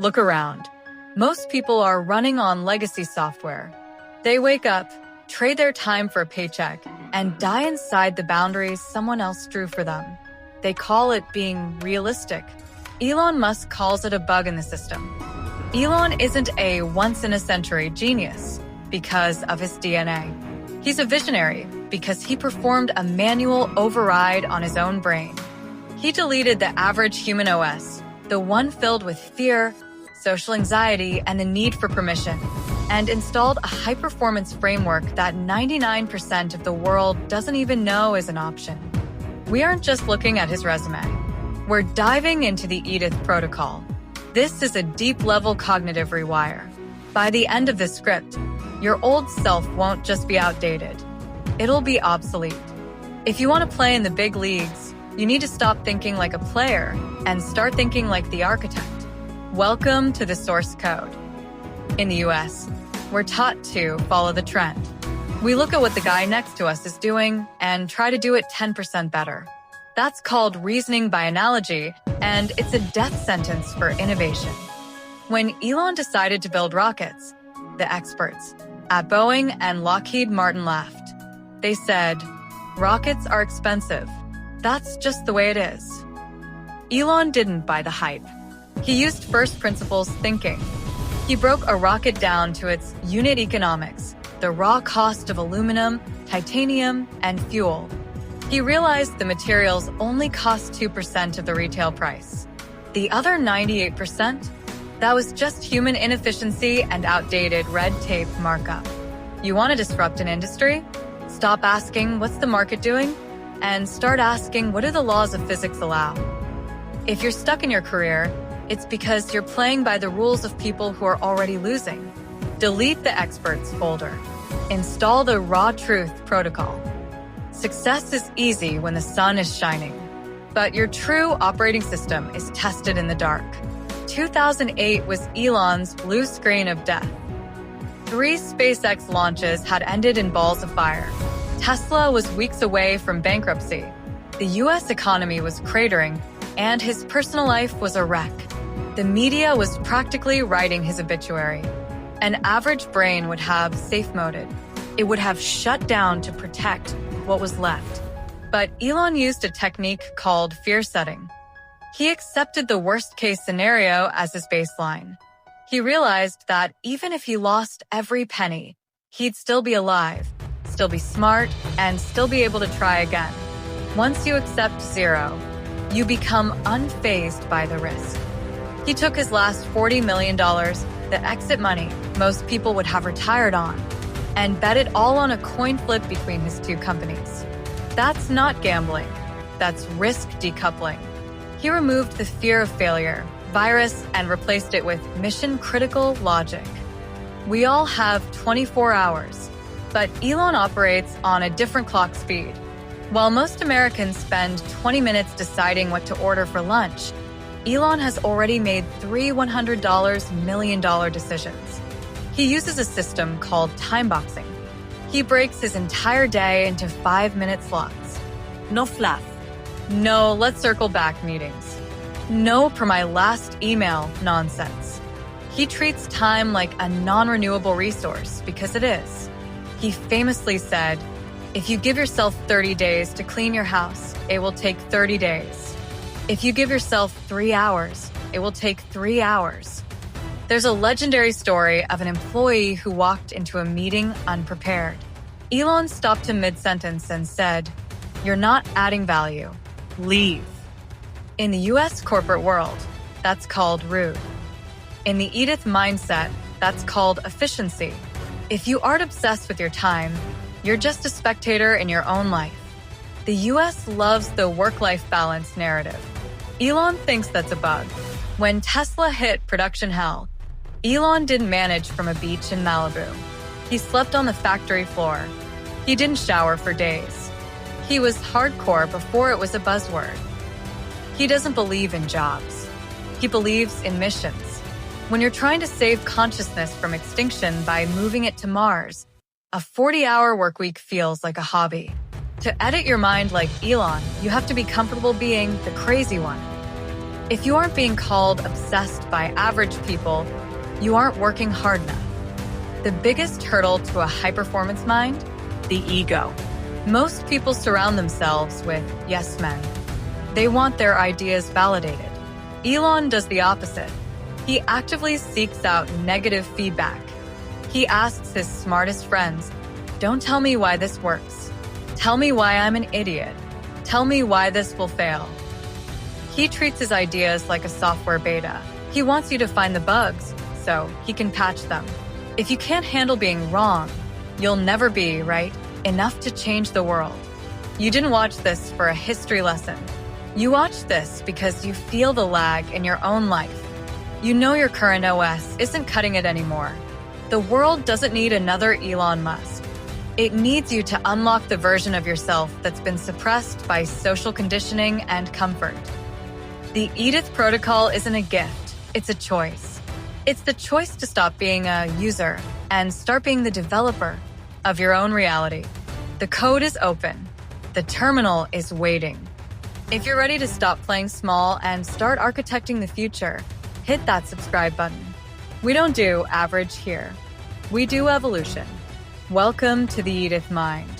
Look around. Most people are running on legacy software. They wake up, trade their time for a paycheck, and die inside the boundaries someone else drew for them. They call it being realistic. Elon Musk calls it a bug in the system. Elon isn't a once-in-a-century genius because of his DNA. He's a visionary because he performed a manual override on his own brain. He deleted the average human OS, the one filled with fear, social anxiety, and the need for permission, and installed a high-performance framework that 99% of the world doesn't even know is an option. We aren't just looking at his resume. We're diving into the EDITH Protocol. This is a deep-level cognitive rewire. By the end of this script, your old self won't just be outdated. It'll be obsolete. If you want to play in the big leagues, you need to stop thinking like a player and start thinking like the architect. Welcome to the source code. In the US, we're taught to follow the trend. We look at what the guy next to us is doing and try to do it 10% better. That's called reasoning by analogy, and it's a death sentence for innovation. When Elon decided to build rockets, the experts at Boeing and Lockheed Martin laughed. They said, "Rockets are expensive. That's just the way it is." Elon didn't buy the hype. He used first principles thinking. He broke a rocket down to its unit economics, the raw cost of aluminum, titanium, and fuel. He realized the materials only cost 2% of the retail price. The other 98%? That was just human inefficiency and outdated red tape markup. You want to disrupt an industry? Stop asking, what's the market doing? And start asking, what do the laws of physics allow? If you're stuck in your career, it's because you're playing by the rules of people who are already losing. Delete the experts folder. Install the raw truth protocol. Success is easy when the sun is shining, but your true operating system is tested in the dark. 2008 was Elon's blue screen of death. 3 SpaceX launches had ended in balls of fire. Tesla was weeks away from bankruptcy. The US economy was cratering, and his personal life was a wreck. The media was practically writing his obituary. An average brain would have safe-moded. It would have shut down to protect what was left. But Elon used a technique called fear setting. He accepted the worst-case scenario as his baseline. He realized that even if he lost every penny, he'd still be alive, still be smart, and still be able to try again. Once you accept zero, you become unfazed by the risk. He took his last $40 million, the exit money most people would have retired on, and bet it all on a coin flip between his 2 companies. That's not gambling. That's risk decoupling. He removed the fear of failure, virus, and replaced it with mission-critical logic. We all have 24 hours, but Elon operates on a different clock speed. While most Americans spend 20 minutes deciding what to order for lunch, Elon has already made 3 $100 million decisions. He uses a system called time boxing. He breaks his entire day into 5-minute slots. No fluff. No, let's circle back meetings. No per my last email nonsense. He treats time like a non-renewable resource because it is. He famously said, if you give yourself 30 days to clean your house, it will take 30 days. If you give yourself 3 hours, it will take 3 hours. There's a legendary story of an employee who walked into a meeting unprepared. Elon stopped him mid-sentence and said, "You're not adding value. Leave." In the US corporate world, that's called rude. In the EDITH mindset, that's called efficiency. If you aren't obsessed with your time, you're just a spectator in your own life. The US loves the work-life balance narrative. Elon thinks that's a bug. When Tesla hit production hell, Elon didn't manage from a beach in Malibu. He slept on the factory floor. He didn't shower for days. He was hardcore before it was a buzzword. He doesn't believe in jobs. He believes in missions. When you're trying to save consciousness from extinction by moving it to Mars, a 40-hour workweek feels like a hobby. To edit your mind like Elon, you have to be comfortable being the crazy one. If you aren't being called obsessed by average people, you aren't working hard enough. The biggest hurdle to a high-performance mind? The ego. Most people surround themselves with yes men. They want their ideas validated. Elon does the opposite. He actively seeks out negative feedback. He asks his smartest friends, "Don't tell me why this works. Tell me why I'm an idiot. Tell me why this will fail." He treats his ideas like a software beta. He wants you to find the bugs so he can patch them. If you can't handle being wrong, you'll never be, right, enough to change the world. You didn't watch this for a history lesson. You watched this because you feel the lag in your own life. You know your current OS isn't cutting it anymore. The world doesn't need another Elon Musk. It needs you to unlock the version of yourself that's been suppressed by social conditioning and comfort. The EDITH Protocol isn't a gift, it's a choice. It's the choice to stop being a user and start being the developer of your own reality. The code is open. The terminal is waiting. If you're ready to stop playing small and start architecting the future, hit that subscribe button. We don't do average here. We do evolution. Welcome to the EDITH Mind.